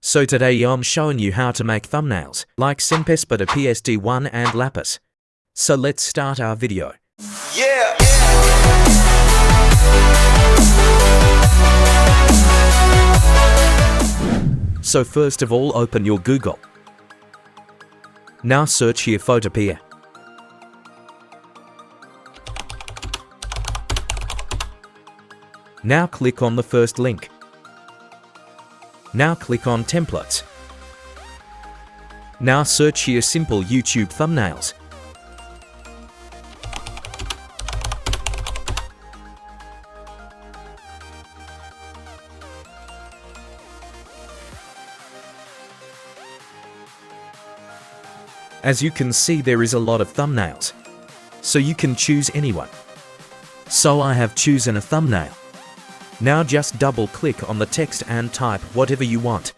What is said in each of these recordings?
So today I'm showing you how to make thumbnails like senpaispider PSD1 and lapis. So let's start our video. Yeah. So first of all, open your Google. Now search here Photopea. Now click on the first link. Now click on templates. Now search here simple YouTube thumbnails. As you can see, there is a lot of thumbnails, so you can choose anyone. So I have chosen a thumbnail. Now just double click on the text and type whatever you want.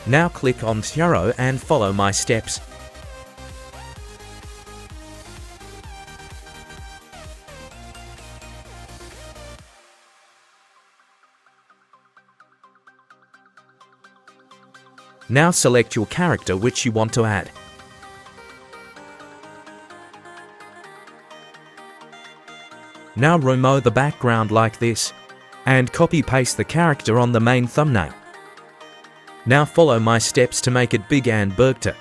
Now click on arrow and follow my steps. Now select your character which you want to add. Now remove the background like this and copy paste the character on the main thumbnail. Now follow my steps to make it big and burgter.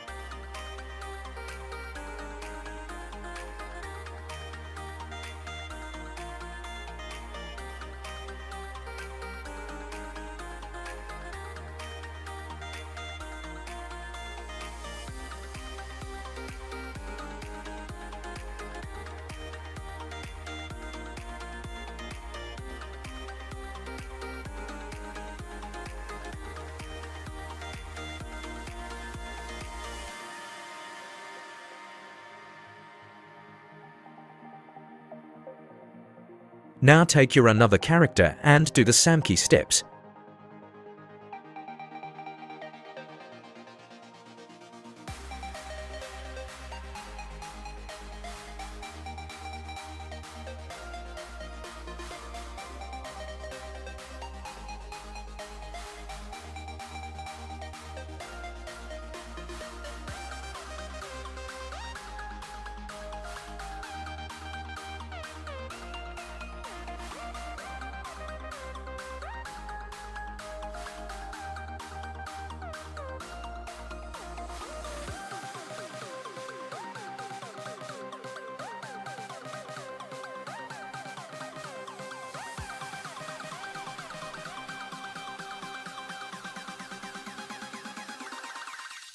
Now take your another character and do the same key steps.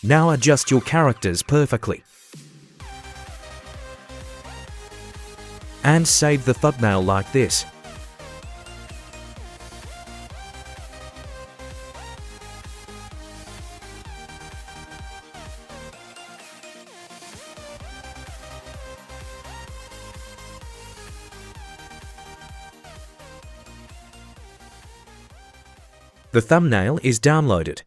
Now adjust your characters perfectly. And save the thumbnail like this. The thumbnail is downloaded.